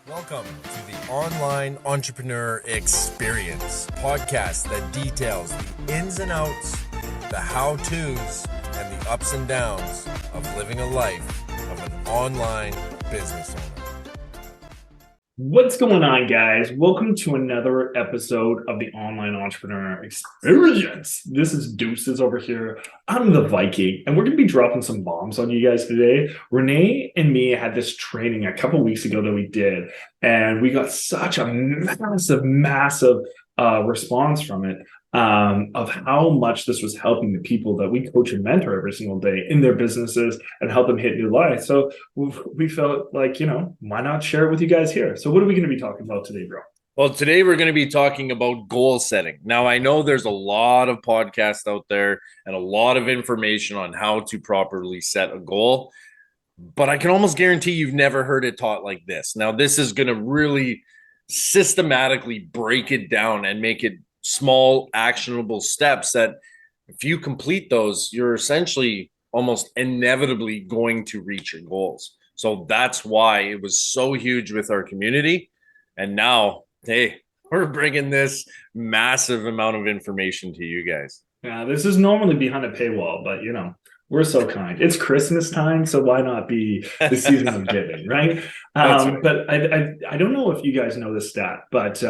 Welcome to the Online Entrepreneur Experience podcast that details the ins and outs, the how-tos, and the ups and downs of living a life of an online business owner. What's going on, guys? Welcome to another episode of the Online Entrepreneur Experience. This is Deuces over here. I'm the Viking, and we're going to be dropping some bombs on you guys today. Renee and me had this training a couple weeks ago that we did, and we got such a massive response from it. Of how much this was helping the people that we coach and mentor every single day in their businesses and help them hit new lives. So we felt like, why not share it with you guys here? So what are we going to be talking about today, bro? Well, today we're going to be talking about goal setting. Now, I know there's a lot of podcasts out there and a lot of information on how to properly set a goal, but I can almost guarantee you've never heard it taught like this. Now, this is going to really systematically break it down and make it small, actionable steps that if you complete those, you're essentially almost inevitably going to reach your goals. So that's why it was so huge with our community. And now, hey, we're bringing this massive amount of information to you guys. Yeah, this is normally behind a paywall, but we're so kind. It's Christmas time, so why not be the season of giving, right? Right. But I don't know if you guys know this stat, but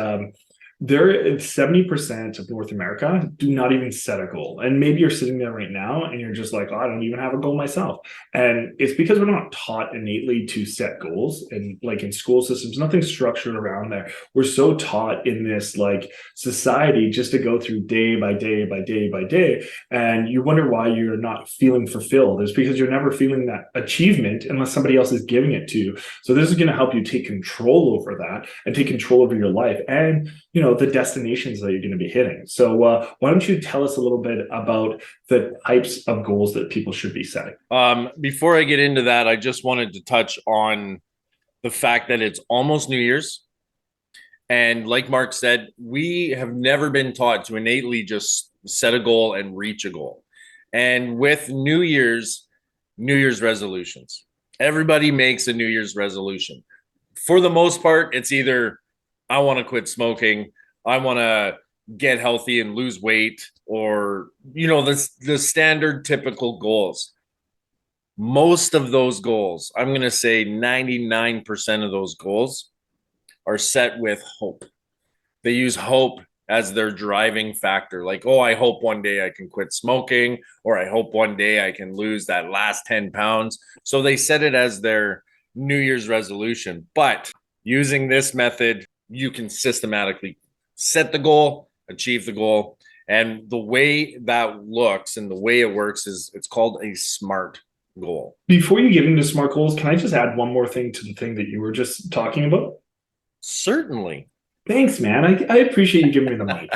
there 70% of North America do not even set a goal. And maybe you're sitting there right now and you're just like, oh, I don't even have a goal myself. And it's because we're not taught innately to set goals. And like in school systems, nothing structured around there. We're so taught in this like society just to go through day by day by day by day. And you wonder why you're not feeling fulfilled. It's because you're never feeling that achievement unless somebody else is giving it to you. So this is going to help you take control over that and take control over your life. And the destinations that you're going to be hitting. So why don't you tell us a little bit about the types of goals that people should be setting? Before I get into that, I just wanted to touch on the fact that it's almost New Year's. And like Mark said, we have never been taught to innately just set a goal and reach a goal. And with New Year's resolutions, everybody makes a New Year's resolution. For the most part, it's either I want to quit smoking, I want to get healthy and lose weight, or, the standard typical goals. Most of those goals, I'm going to say 99% of those goals are set with hope. They use hope as their driving factor. Like, oh, I hope one day I can quit smoking, or I hope one day I can lose that last 10 pounds. So they set it as their New Year's resolution. But using this method, you can systematically set the goal, achieve the goal. And the way that looks and the way it works is it's called a SMART goal. Before you get into SMART goals, can I just add one more thing to the thing that you were just talking about? Certainly. Thanks, man. I appreciate you giving me the mic.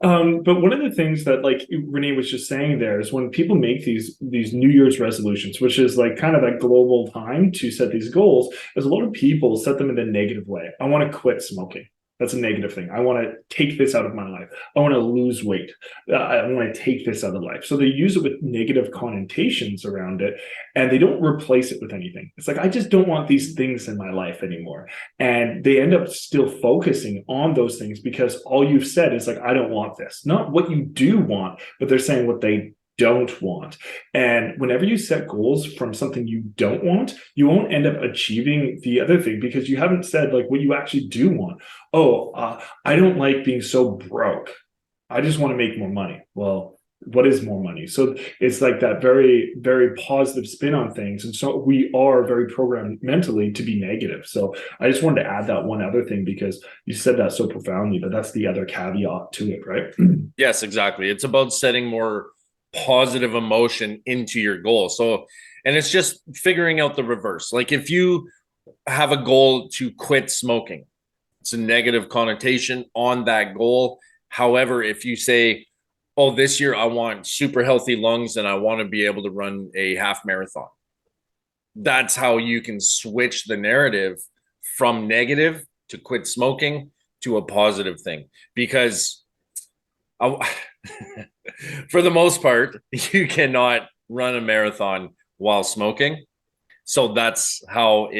But one of the things that like Renee was just saying there is when people make these New Year's resolutions, which is like kind of that global time to set these goals, is a lot of people set them in a negative way. I want to quit smoking. That's a negative thing. I want to take this out of my life. I want to lose weight. I want to take this out of life. So they use it with negative connotations around it, and they don't replace it with anything. It's like, I just don't want these things in my life anymore. And they end up still focusing on those things because all you've said is like, I don't want this. Not what you do want, but they're saying what they don't want. And whenever you set goals from something you don't want, you won't end up achieving the other thing because you haven't said like what you actually do want. I don't like being so broke. I just want to make more money. Well, what is more money? So it's like that very, very positive spin on things. And so we are very programmed mentally to be negative. So I just wanted to add that one other thing because you said that so profoundly, but that's the other caveat to it, right? Yes, exactly. It's about setting more positive emotion into your goal. So, and it's just figuring out the reverse. Like if you have a goal to quit smoking, it's a negative connotation on that goal. However, if you say, oh, this year I want super healthy lungs and I want to be able to run a half marathon, that's how you can switch the narrative from negative to quit smoking to a positive thing. Because for the most part, you cannot run a marathon while smoking. So that's how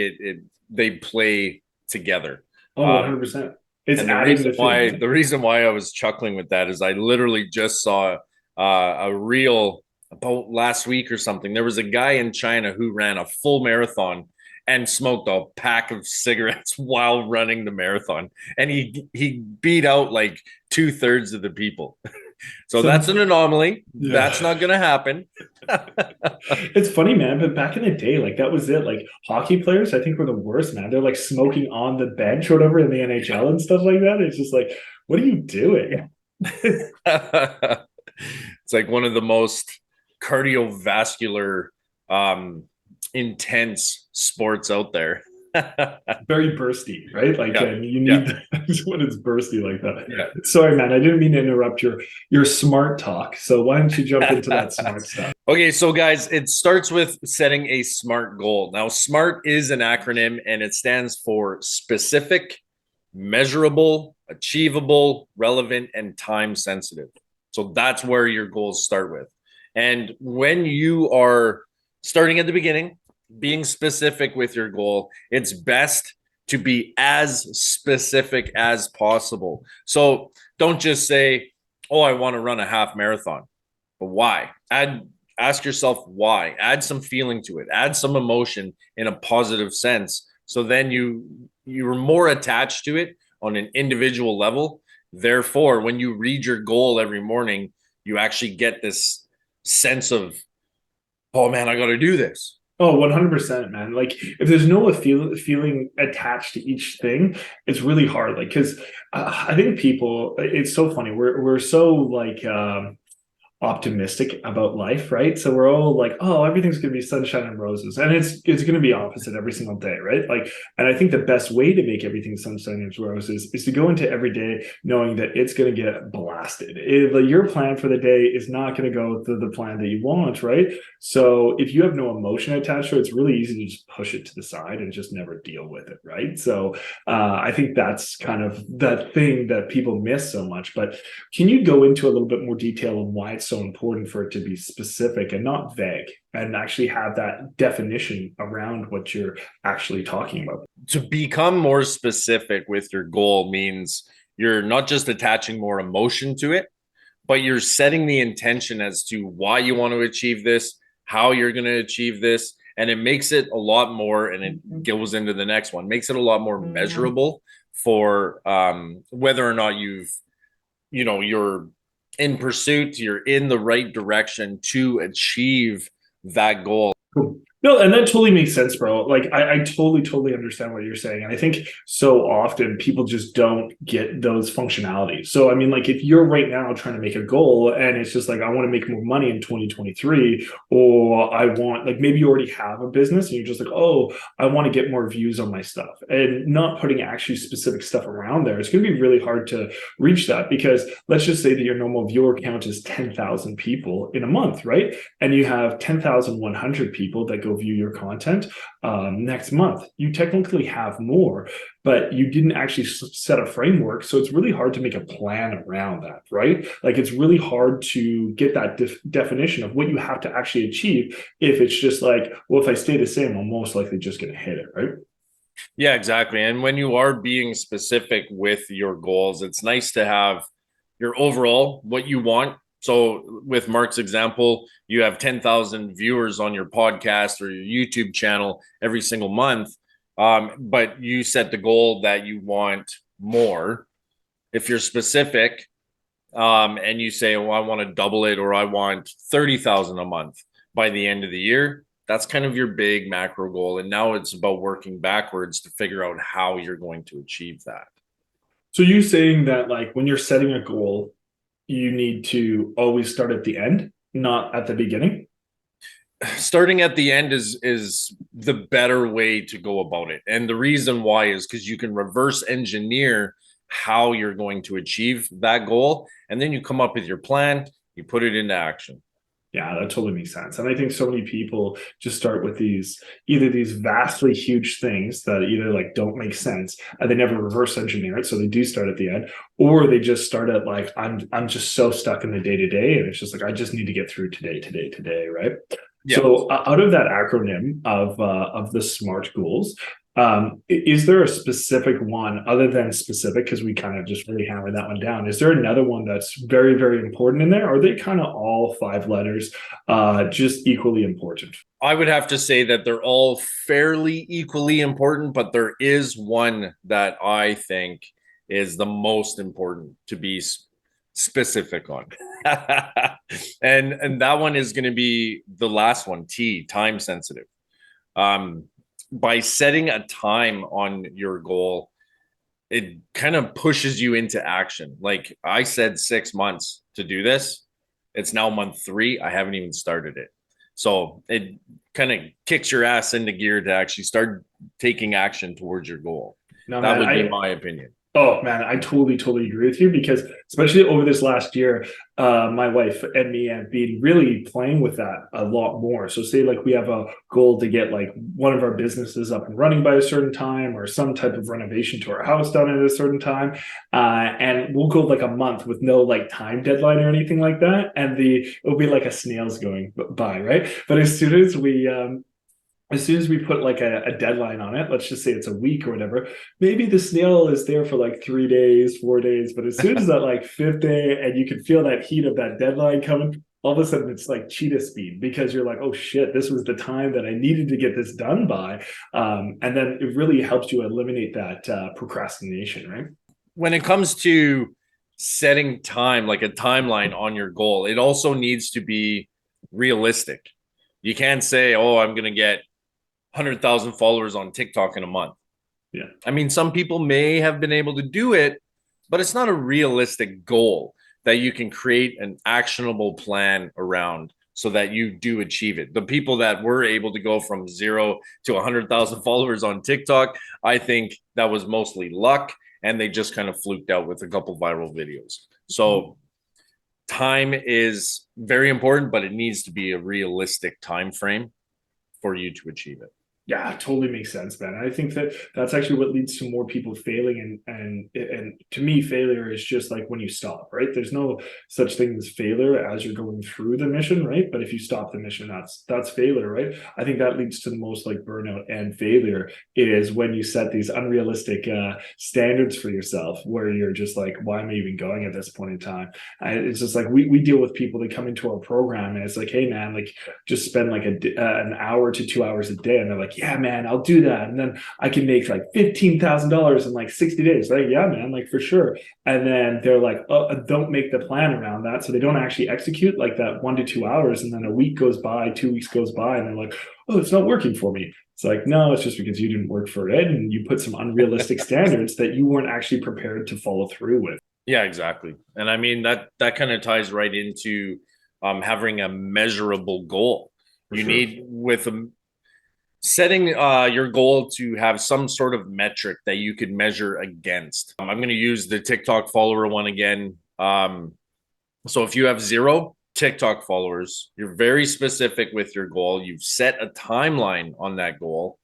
they play together. Oh, Um, 100%. It's and the adding reason the thing, why right? the reason why I was chuckling with that is I literally just saw a reel about last week or something. There was a guy in China who ran a full marathon and smoked a pack of cigarettes while running the marathon, and he beat out like 2/3 of the people. So So that's an anomaly. That's yeah. not going to happen. It's funny, man, but back in the day, like that was it. Like hockey players, I think were the worst, man. They're like smoking on the bench or whatever in the NHL and stuff like that. It's just like, what are you doing? It's like one of the most cardiovascular, um, intense sports out there. Very bursty, right? Like, Yeah, and you yeah, need that when it's bursty like yeah. that. Sorry, man, I didn't mean to interrupt your smart talk. So why don't you jump into that smart stuff? Okay, so guys, it starts with setting a SMART goal. Now, SMART is an acronym and it stands for specific, measurable, achievable, relevant, and time sensitive. So that's where your goals start with. And when you are starting at the beginning, being specific with your goal, it's best to be as specific as possible. So don't just say, "Oh, I want to run a half marathon." But why? Ask yourself why. Add some feeling to it. Add some emotion in a positive sense. So then you're more attached to it on an individual level. Therefore, when you read your goal every morning, you actually get this sense of, oh man, I got to do this. Oh, 100%, man. Like if there's no feeling attached to each thing, it's really hard. Like, because I think people, it's so funny. We're so like, optimistic about life, right? So we're all like, oh, everything's gonna be sunshine and roses. And it's gonna be opposite every single day, right? Like, and I think the best way to make everything sunshine and roses is to go into every day knowing that it's gonna get blasted. Like, your plan for the day is not gonna go to the plan that you want, right? So if you have no emotion attached to it, it's really easy to just push it to the side and just never deal with it, right? So I think that's kind of that thing that people miss so much. But can you go into a little bit more detail on why it's so important for it to be specific and not vague and actually have that definition around what you're actually talking about? To become more specific with your goal means you're not just attaching more emotion to it, but you're setting the intention as to why you want to achieve this, how you're going to achieve this. And it makes it a lot more, and it goes into the next one, makes it a lot more measurable for whether or not you're in pursuit, you're in the right direction to achieve that goal. Cool. No, and that totally makes sense, bro. Like I totally understand what you're saying. And I think so often people just don't get those functionalities. So I mean, like if you're right now trying to make a goal and it's just like I want to make more money in 2023, or I want like maybe you already have a business and you're just like, oh, I want to get more views on my stuff and not putting actually specific stuff around there. It's gonna be really hard to reach that because let's just say that your normal viewer count is 10,000 people in a month, right? And you have 10,100 people that go view your content next month. You technically have more, but you didn't actually set a framework. So it's really hard to make a plan around that, right? Like it's really hard to get that definition of what you have to actually achieve if it's just like, well, if I stay the same, I'm most likely just going to hit it, right? Yeah, exactly. And when you are being specific with your goals, it's nice to have your overall what you want. So, with Mark's example, you have 10,000 viewers on your podcast or your YouTube channel every single month, but you set the goal that you want more. If you're specific, and you say, "Well, I want to double it," or "I want 30,000 a month by the end of the year," that's kind of your big macro goal. And now it's about working backwards to figure out how you're going to achieve that. So you saying that like when you're setting a goal, you need to always start at the end, not at the beginning? Starting at the end is the better way to go about it. And the reason why is because you can reverse engineer how you're going to achieve that goal. And then you come up with your plan, you put it into action. Yeah, that totally makes sense. And I think so many people just start with these vastly huge things that either like don't make sense and they never reverse engineer it. So they do start at the end, or they just start at like, I'm just so stuck in the day to day. And it's just like, I just need to get through today, right? Yeah. So out of that acronym of the SMART goals, is there a specific one other than specific? Because we kind of just really hammered that one down. Is there another one that's very, very important in there? Or are they kind of all 5 letters, just equally important? I would have to say that they're all fairly equally important, but there is one that I think is the most important to be specific on. And that one is going to be the last one, T, time sensitive. Um, by setting a time on your goal, it kind of pushes you into action. Like I said, 6 months to do this. It's now month 3. I haven't even started it. So it kind of kicks your ass into gear to actually start taking action towards your goal. No, That man, would be my opinion. oh man, I totally agree with you because especially over this last year, my wife and me have been really playing with that a lot more. So say like we have a goal to get like one of our businesses up and running by a certain time or some type of renovation to our house done at a certain time. And we'll go like a month with no like time deadline or anything like that. And it'll be like a snail's going by, right? But as soon as we put like a deadline on it, let's just say it's a week or whatever, maybe the snail is there for like 3 days, 4 days. But as soon as that like 5th day and you can feel that heat of that deadline coming, all of a sudden it's like cheetah speed because you're like, oh shit, this was the time that I needed to get this done by. And then it really helps you eliminate that procrastination, right? When it comes to setting time, like a timeline on your goal, it also needs to be realistic. You can't say, oh, I'm going to get 100,000 followers on TikTok in a month. Yeah. I mean, some people may have been able to do it, but it's not a realistic goal that you can create an actionable plan around so that you do achieve it. The people that were able to go from 0 to 100,000 followers on TikTok, I think that was mostly luck and they just kind of fluked out with a couple viral videos. So time is very important, but it needs to be a realistic time frame for you to achieve it. Yeah, totally makes sense, man. I think that that's actually what leads to more people failing, and to me, failure is just like when you stop, right? There's no such thing as failure as you're going through the mission, right? But if you stop the mission, that's failure, right? I think that leads to the most like burnout and failure is when you set these unrealistic standards for yourself, where you're just like, why am I even going at this point in time? It's just like we deal with people that come into our program, and it's like, hey, man, like just spend like an hour to 2 hours a day, and they're like, yeah, man, I'll do that. And then I can make like $15,000 in like 60 days. Like, yeah, man, like for sure. And then they're like, oh, don't make the plan around that. So they don't actually execute like that 1 to 2 hours. And then a week goes by, 2 weeks goes by, and they're like, oh, it's not working for me. It's like, no, it's just because you didn't work for it. And you put some unrealistic standards that you weren't actually prepared to follow through with. Yeah, exactly. And I mean, that kind of ties right into having a measurable goal. For You sure. need with a setting your goal to have some sort of metric that you could measure against. I'm going to use the TikTok follower one again. So if you have 0 TikTok followers, you're very specific with your goal. You've set a timeline on that goal.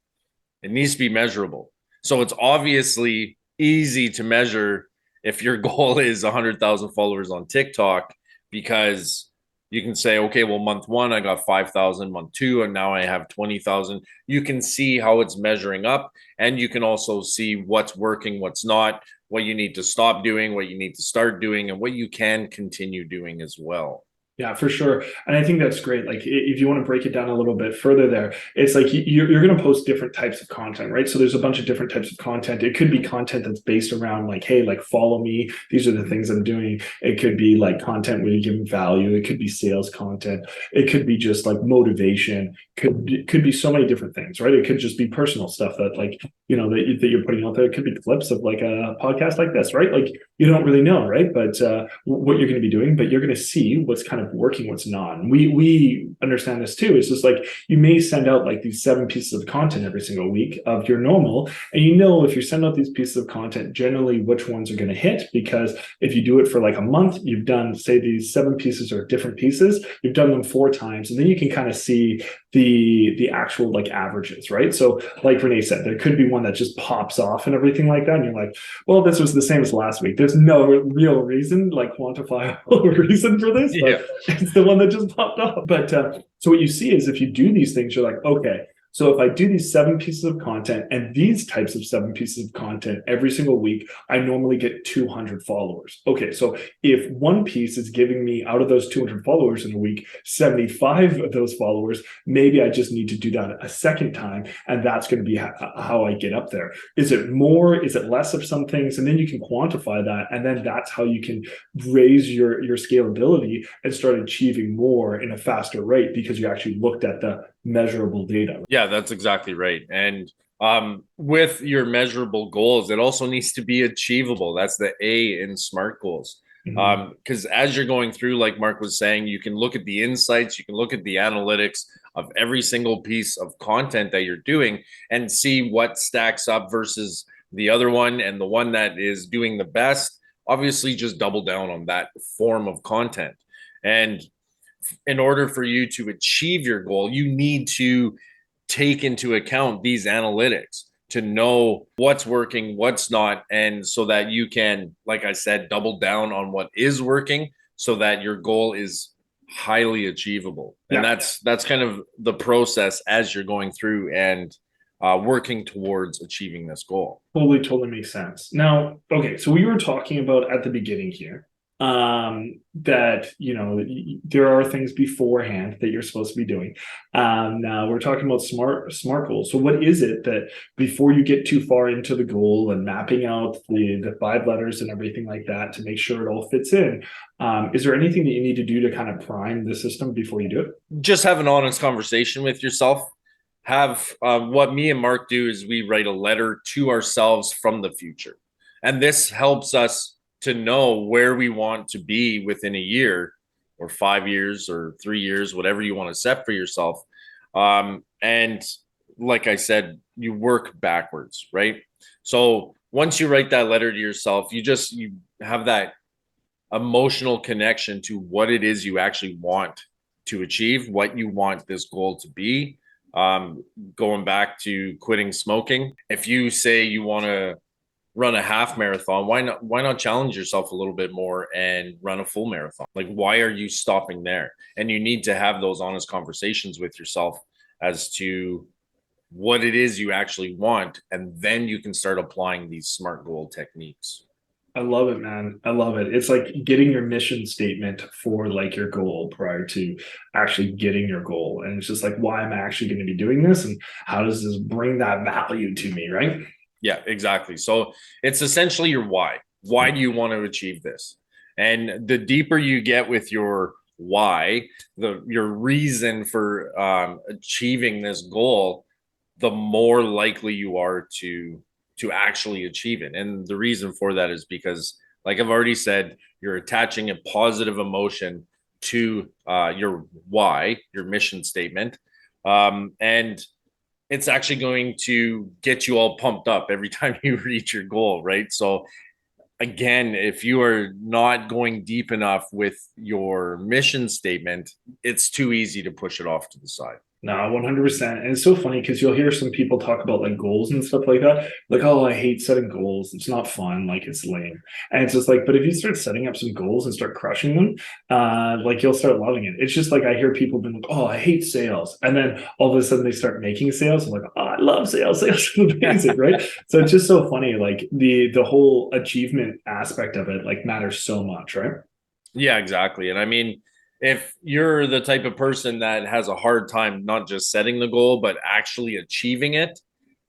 It needs to be measurable. So it's obviously easy to measure if your goal is 100,000 followers on TikTok because you can say, okay, well, month 1, I got 5,000, month 2, and now I have 20,000. You can see how it's measuring up, and you can also see what's working, what's not, what you need to stop doing, what you need to start doing, and what you can continue doing as well. Yeah, for sure. And I think that's great. Like if you want to break it down a little bit further there, it's like you're going to post different types of content, right? So there's a bunch of different types of content. It could be content that's based around like, hey, like follow me. These are the things I'm doing. It could be like content where you're giving value. It could be sales content. It could be just like motivation. Could be so many different things, right? It could just be personal stuff that like, that you're putting out there. It could be clips of like a podcast like this, right? Like you don't really know, right? But what you're going to be doing, but you're going to see what's kind of working, what's not. And we understand this too. It's just like you may send out like these 7 pieces of content every single week of your normal, and if you send out these pieces of content, generally which ones are going to hit, because if you do it for like a month, you've done, say, these 7 pieces or different pieces, you've done them 4 times, and then you can kind of see the actual like averages, right? So like Renee said, there could be one that just pops off and everything like that, and you're like, well, this was the same as last week. There's no real reason, like quantifiable reason for this, but Yeah. it's the one that just popped off. But so So what you see is if you do these things, you're like, okay, so if I do these 7 pieces of content and these types of 7 pieces of content every single week, I normally get 200 followers. Okay, so if one piece is giving me out of those 200 followers in a week, 75 of those followers, maybe I just need to do that a second time. And that's going to be how I get up there. Is it more? Is it less of some things? And then you can quantify that. And then that's how you can raise your scalability and start achieving more in a faster rate because you actually looked at the measurable data. Yeah, that's exactly right. And with your measurable goals, it also needs to be achievable. That's the A in SMART goals. Because as you're going through, like Mark was saying, you can look at the insights, you can look at the analytics of every single piece of content that you're doing and see what stacks up versus the other one, and the one that is doing the best, obviously just double down on that form of content. And in order for you to achieve your goal, you need to take into account these analytics to know what's working, what's not, and so that you can, like I said, double down on what is working so that your goal is highly achievable. And that's kind of the process as you're going through and working towards achieving this goal. Totally makes sense. Now, okay, so we were talking about at the beginning here that there are things beforehand that you're supposed to be doing. Now we're talking about smart goals. So what is it that before you get too far into the goal and mapping out the 5 letters and everything like that to make sure it all fits in, is there anything that you need to do to kind of prime the system before you do it? Just have an honest conversation with yourself. Have what me and Mark do is we write a letter to ourselves from the future, and this helps us to know where we want to be within a year or 5 years or 3 years, whatever you want to set for yourself. And like I said, you work backwards, right? So once you write that letter to yourself, you have that emotional connection to what it is you actually want to achieve, what you want this goal to be. Going back to quitting smoking, if you say you want to run a half marathon, why not challenge yourself a little bit more and run a full marathon? Like, why are you stopping there? And you need to have those honest conversations with yourself as to what it is you actually want, and then you can start applying these SMART goal techniques. I love it, man. I love it. It's like getting your mission statement for like your goal prior to actually getting your goal. And it's just like, why am I actually going to be doing this? And how does this bring that value to me? Right. Yeah, exactly. So it's essentially your why. Why do you want to achieve this? And the deeper you get with your why, your reason for achieving this goal, the more likely you are to actually achieve it. And the reason for that is because, like I've already said, you're attaching a positive emotion to your why, your mission statement, and it's actually going to get you all pumped up every time you reach your goal, right? So again, if you are not going deep enough with your mission statement, it's too easy to push it off to the side. No, 100%. And it's so funny because you'll hear some people talk about like goals and stuff like that. Like, oh, I hate setting goals. It's not fun. Like, it's lame. And it's just like, but if you start setting up some goals and start crushing them, like you'll start loving it. It's just like I hear people being like, oh, I hate sales. And then all of a sudden they start making sales. I'm like, oh, I love sales. Sales is amazing, right? So it's just so funny. Like the whole achievement aspect of it like matters so much, right? Yeah, exactly. And I mean, if you're the type of person that has a hard time not just setting the goal, but actually achieving it,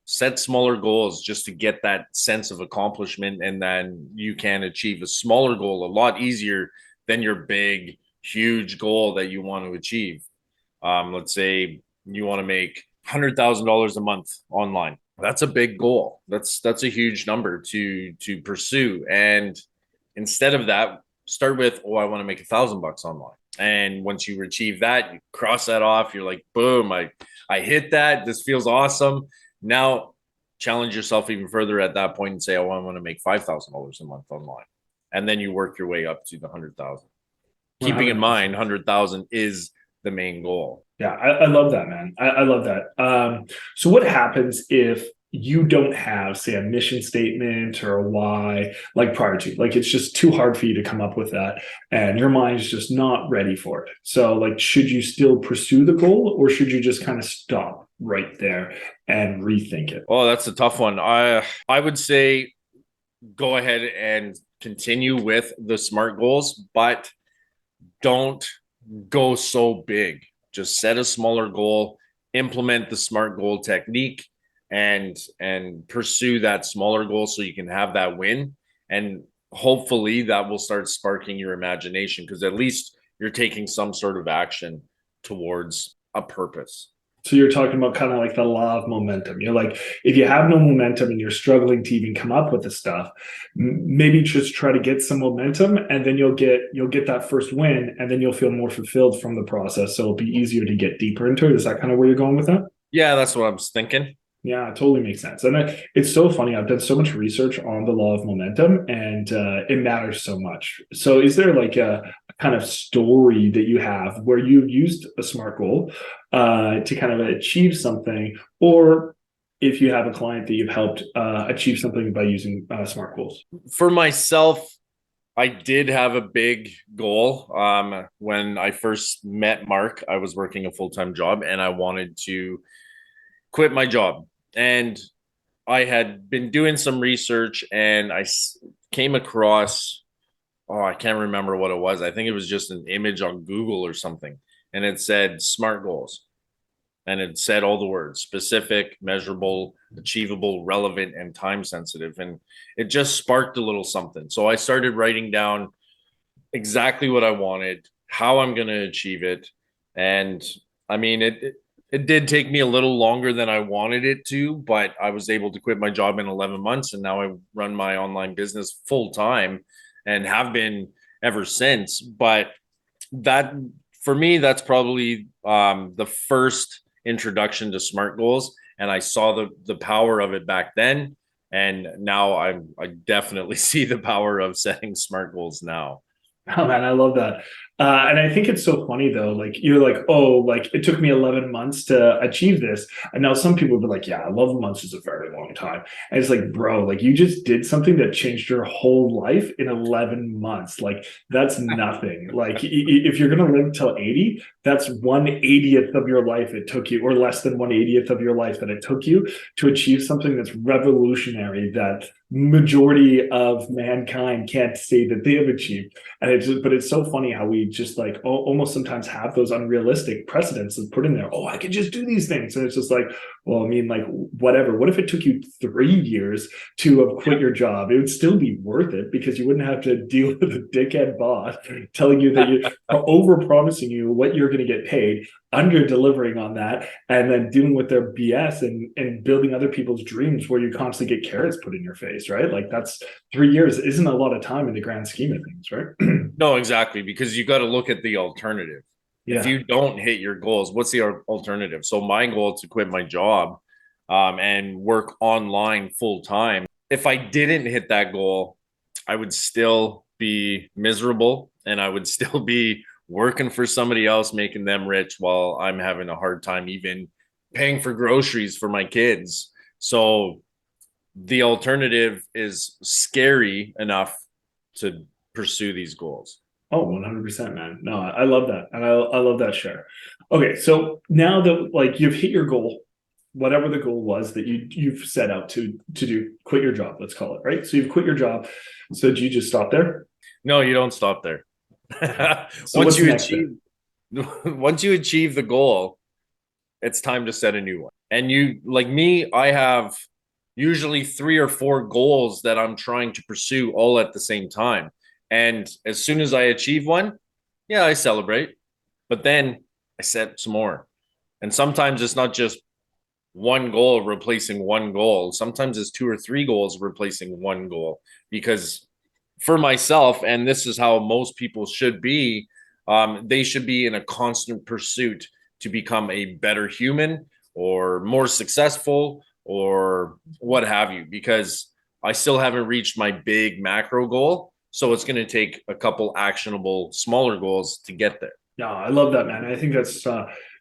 set smaller goals just to get that sense of accomplishment. And then you can achieve a smaller goal a lot easier than your big, huge goal that you want to achieve. Let's say you want to make $100,000 a month online. That's a big goal. That's a huge number to pursue. And instead of that, start with, oh, I want to make $1,000 online. And once you achieve that, you cross that off. You're like, boom, I hit that. This feels awesome. Now challenge yourself even further at that point and say, oh, I want to make $5,000 a month online. And then you work your way up to the 100,000. Keeping in mind, 100,000 is the main goal. Yeah, I love that, man. I love that. So what happens if you don't have, say, a mission statement or a why like prior to. Like it's just too hard for you to come up with that, and your mind's just not ready for it. So, like, should you still pursue the goal, or should you just kind of stop right there and rethink it? Oh, that's a tough one. I would say go ahead and continue with the SMART goals, but don't go so big. Just set a smaller goal, implement the SMART goal technique, and pursue that smaller goal so you can have that win. And hopefully that will start sparking your imagination, because at least you're taking some sort of action towards a purpose. So you're talking about kind of like the law of momentum. You're like, if you have no momentum and you're struggling to even come up with the stuff, maybe just try to get some momentum, and then you'll get that first win, and then you'll feel more fulfilled from the process. So it'll be easier to get deeper into it. Is that kind of where you're going with that? Yeah, that's what I was thinking. Yeah, it totally makes sense. And it's so funny. I've done so much research on the law of momentum, and it matters so much. So, is there like a kind of story that you have where you've used a SMART goal to kind of achieve something, or if you have a client that you've helped achieve something by using SMART goals? For myself, I did have a big goal. When I first met Mark, I was working a full-time job and I wanted to quit my job. And I had been doing some research and came across, oh, I can't remember what it was. I think it was just an image on Google or something. And it said SMART goals. And it said all the words: specific, measurable, achievable, relevant, and time sensitive. And it just sparked a little something. So I started writing down exactly what I wanted, how I'm going to achieve it. And I mean, it did take me a little longer than I wanted it to, but I was able to quit my job in 11 months. And now I run my online business full time and have been ever since. But that, for me, that's probably the first introduction to SMART goals. And I saw the power of it back then. And now I definitely see the power of setting SMART goals now. Oh man, I love that. And I think it's so funny though. Like you're like, oh, like it took me 11 months to achieve this. And now some people will be like, yeah, 11 months is a very long time. And it's like, bro, like you just did something that changed your whole life in 11 months. Like that's nothing. Like if you're gonna live till 80, that's 1/80th of your life it took you, or less than 1/80th of your life that it took you to achieve something that's revolutionary, that majority of mankind can't say that they have achieved. And but it's so funny how we just like almost sometimes have those unrealistic precedents that put in there. Oh, I could just do these things. And it's just like, well, I mean, like, whatever. What if it took you 3 years to have quit your job? It would still be worth it, because you wouldn't have to deal with a dickhead boss telling you that you're over promising you what you're going to get paid, under delivering on that, and then dealing with their BS and building other people's dreams where you constantly get carrots put in your face, right? Like that's 3 years isn't a lot of time in the grand scheme of things, right? No, exactly. Because you got to look at the alternative. If Yeah. you don't hit your goals, what's the alternative? So my goal is to quit my job and work online full time. If I didn't hit that goal, I would still be miserable and I would still be working for somebody else, making them rich while I'm having a hard time even paying for groceries for my kids. So the alternative is scary enough to pursue these goals. Oh, 100%, man. No, I love that. And I love that share. Okay. So now that like you've hit your goal, whatever the goal was that you've set out to do, quit your job, let's call it, right? So you've quit your job. So do you just stop there? No, you don't stop there. So once what's you next achieve then? once you achieve the goal, it's time to set a new one. And you, like me, I have usually 3 or 4 goals that I'm trying to pursue all at the same time. And as soon as I achieve one, yeah, I celebrate. But then I set some more. And sometimes it's not just one goal replacing one goal. Sometimes it's 2 or 3 goals replacing one goal. Because for myself, and this is how most people should be, they should be in a constant pursuit to become a better human or more successful or what have you, because I still haven't reached my big macro goal. So it's going to take a couple actionable smaller goals to get there. No, I love that, man. I think that's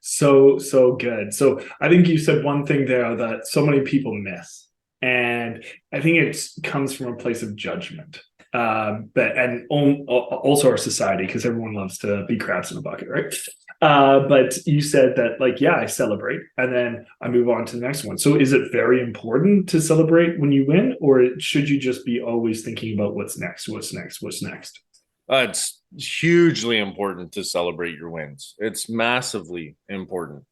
So good. So I think you said one thing there that so many people miss, and I think it comes from a place of judgment. But and also our society, because everyone loves to be crabs in a bucket, right? But you said that, like, yeah, I celebrate, and then I move on to the next one. So is it very important to celebrate when you win, or should you just be always thinking about what's next, what's next, what's next? It's hugely important to celebrate your wins. It's massively important.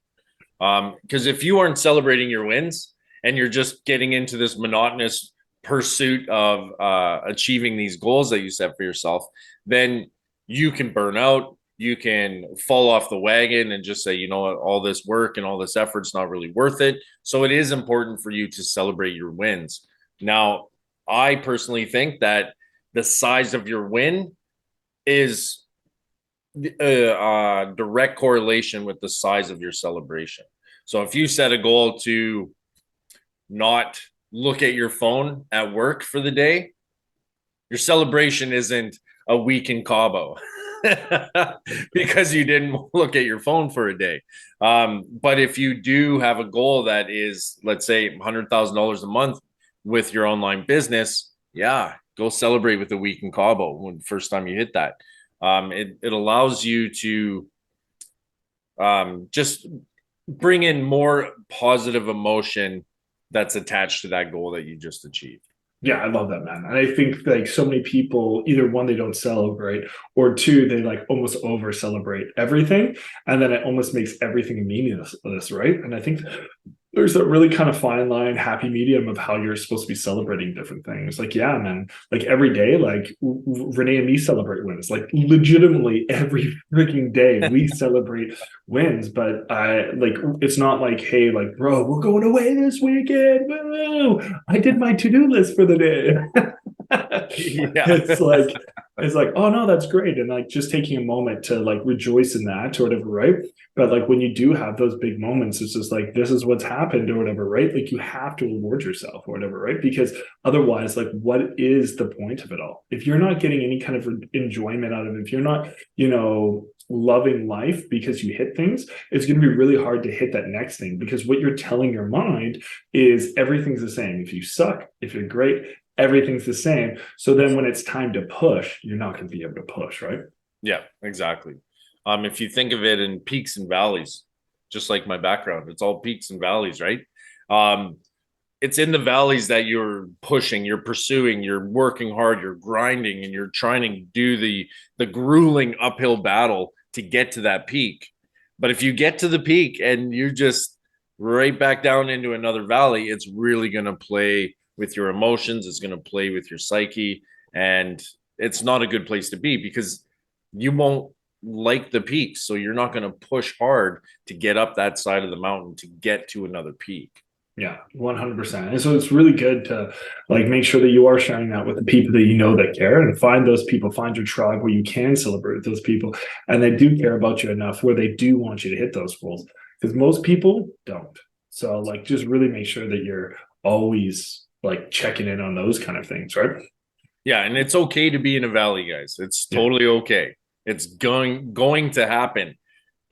Because if you aren't celebrating your wins and you're just getting into this monotonous pursuit of achieving these goals that you set for yourself, then you can burn out. You can fall off the wagon and just say, you know what, all this work and all this effort's not really worth it. So it is important for you to celebrate your wins. Now, I personally think that the size of your win is a direct correlation with the size of your celebration. So if you set a goal to not look at your phone at work for the day, your celebration isn't a week in Cabo because you didn't look at your phone for a day. But if you do have a goal that is, let's say, $100,000 a month with your online business, yeah, go celebrate with a week in Cabo when first time you hit that. It allows you to just bring in more positive emotion that's attached to that goal that you just achieved. Yeah, I love that, man. And I think like so many people, either one, they don't celebrate, or two, they like almost over celebrate everything. And then it almost makes everything meaningless, right? And I think there's a really kind of fine line, happy medium of how you're supposed to be celebrating different things. Like, yeah, man, like every day, like Renee and me celebrate wins. Like, legitimately every freaking day we celebrate wins. But I like, it's not like, hey, like, bro, we're going away this weekend. Woo! I did my to-do list for the day. Yeah. It's like, oh no, that's great. And like just taking a moment to like rejoice in that or whatever, right? But like when you do have those big moments, it's just like, this is what's happened or whatever, right? Like you have to reward yourself or whatever, right? Because otherwise, like, what is the point of it all? If you're not getting any kind of enjoyment out of it, if you're not, loving life because you hit things, it's going to be really hard to hit that next thing, because what you're telling your mind is everything's the same. If you suck, if you're great, everything's the same. So then when it's time to push, you're not going to be able to push, right? Yeah, exactly. If you think of it in peaks and valleys, just like my background, it's all peaks and valleys, right? Um, it's in the valleys that you're pushing, you're pursuing, you're working hard, you're grinding, and you're trying to do the grueling uphill battle to get to that peak. But if you get to the peak and you just right back down into another valley, it's really going to play with your emotions. It's going to play with your psyche, and it's not a good place to be because you won't like the peak. So you're not going to push hard to get up that side of the mountain to get to another peak. Yeah, 100%. And so it's really good to like make sure that you are sharing that with the people that you know that care, and find those people, find your tribe where you can celebrate with those people and they do care about you enough where they do want you to hit those goals, because most people don't. So like just really make sure that you're always like checking in on those kind of things, right? Yeah, and it's okay to be in a valley, guys. It's Yeah. totally okay. It's going to happen.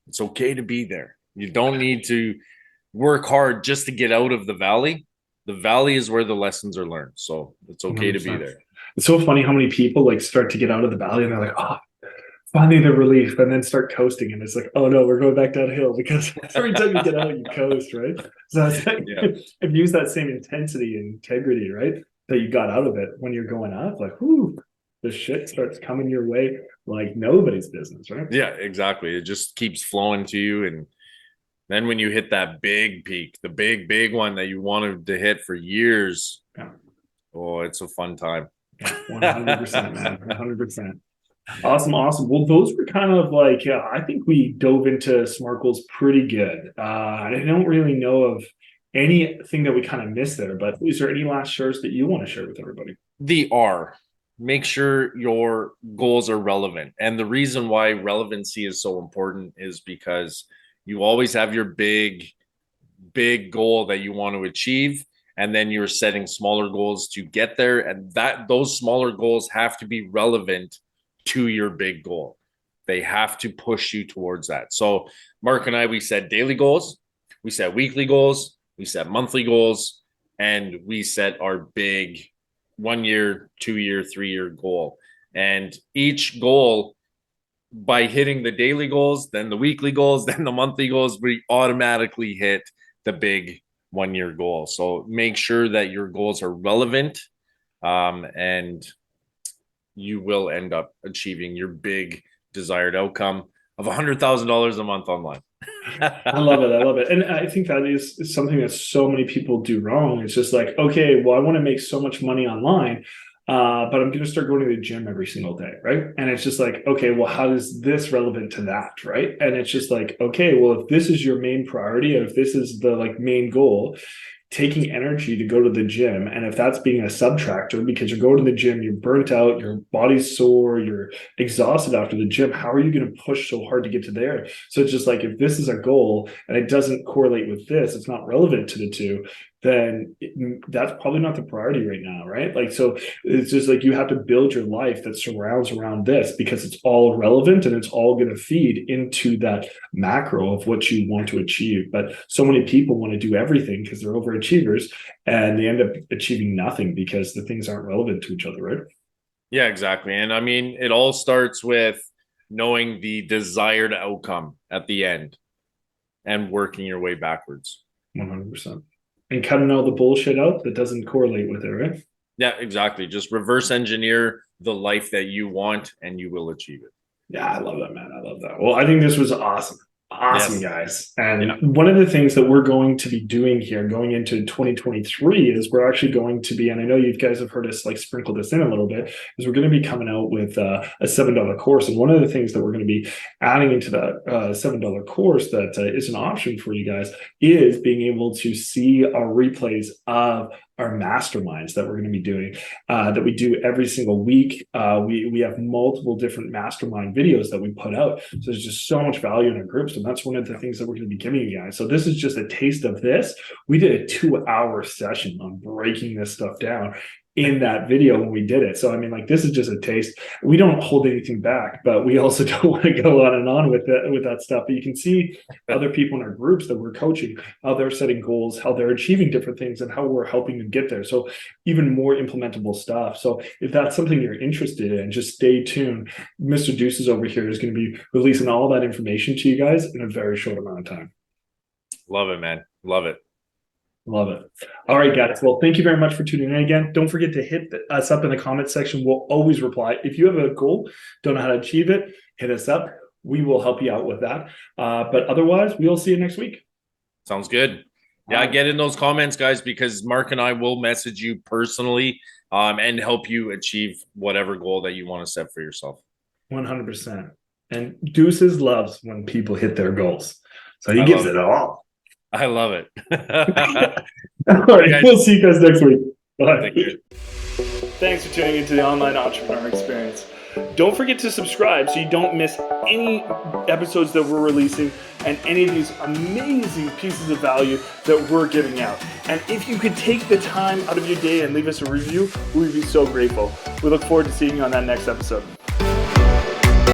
It's okay to be there. You don't need to work hard just to get out of the valley. The valley is where the lessons are learned. So it's okay to be 100%. there. It's so funny how many people like start to get out of the valley and they're like, oh, finally the relief, and then start coasting, and it's like, oh no, we're going back downhill, because every time you get out you coast, right? So it's like, Yeah. if you use that same intensity and integrity, right, that you got out of it when you're going up, like, whoo, the shit starts coming your way like nobody's business, right? Yeah, exactly. It just keeps flowing to you. And then when you hit that big peak, the big one that you wanted to hit for years, Yeah. oh, it's a fun time. Yeah, 100%, man, 100%. Awesome, awesome. Well, those were kind of like, yeah, I think we dove into SMART goals pretty good. I don't really know of anything that we kind of missed there, but is there any last shares that you want to share with everybody? The R, make sure your goals are relevant. And the reason why relevancy is so important is because you always have your big goal that you want to achieve, and then you're setting smaller goals to get there, and that those smaller goals have to be relevant to your big goal. They have to push you towards that. So Mark and I, we set daily goals, we set weekly goals, we set monthly goals, and we set our big 1 year, 2 year, 3 year goal. And each goal, by hitting the daily goals, then the weekly goals, then the monthly goals, we automatically hit the big 1 year goal. So make sure that your goals are relevant, and you will end up achieving your big desired outcome of $100,000 a month online. I love it. I love it. And I think that is something that so many people do wrong. It's just like, okay, well, I want to make so much money online, but I'm going to start going to the gym every single day, right? And it's just like, okay, well, how is this relevant to that, right? And it's just like, okay, well, if this is your main priority, if this is the like main goal, taking energy to go to the gym, and if that's being a subtractor because you're going to the gym, you're burnt out, your body's sore, you're exhausted after the gym, how are you going to push so hard to get to there? So it's just like, if this is a goal and it doesn't correlate with this, it's not relevant to the two, then that's probably not the priority right now, right? Like, so it's just like you have to build your life that surrounds around this, because it's all relevant and it's all going to feed into that macro of what you want to achieve. But so many people want to do everything because they're overachievers, and they end up achieving nothing because the things aren't relevant to each other, right? Yeah, exactly. And I mean, it all starts with knowing the desired outcome at the end and working your way backwards. 100%. And cutting all the bullshit out that doesn't correlate with it, right? Yeah, exactly. Just reverse engineer the life that you want and you will achieve it. Yeah, I love that, man. I love that. Well, I think this was awesome. Awesome, Yes. guys. And one of the things that we're going to be doing here going into 2023 is we're actually going to be, and I know you guys have heard us like sprinkle this in a little bit, is we're going to be coming out with a $7 course. And one of the things that we're going to be adding into that $7 course that is an option for you guys is being able to see our replays of our masterminds that we're going to be doing, that we do every single week. We have multiple different mastermind videos that we put out. So there's just so much value in our groups. And that's one of the things that we're going to be giving you guys. So this is just a taste of this. We did a 2-hour session on breaking this stuff down in that video when we did it. So I mean, like, this is just a taste. We don't hold anything back, but we also don't want to go on and on with that stuff. But you can see other people in our groups that we're coaching, how they're setting goals, how they're achieving different things, and how we're helping them get there. So even more implementable stuff. So if that's something you're interested in, just stay tuned. Mr. Deuces over here is going to be releasing all that information to you guys in a very short amount of time. Love it, man. Love it. Love it. All right, guys. Well, thank you very much for tuning in again. Don't forget to hit us up in the comment section. We'll always reply. If you have a goal, don't know how to achieve it, hit us up. We will help you out with that. But otherwise, we'll see you next week. Sounds good. Yeah, get in those comments, guys, because Mark and I will message you personally, and help you achieve whatever goal that you want to set for yourself. 100%. And Deuces loves when people hit their goals. So he gives it all. I love it. All right, we'll see you guys next week. Bye. Thanks for tuning into the Online Entrepreneur Experience. Don't forget to subscribe so you don't miss any episodes that we're releasing and any of these amazing pieces of value that we're giving out. And if you could take the time out of your day and leave us a review, we'd be so grateful. We look forward to seeing you on that next episode.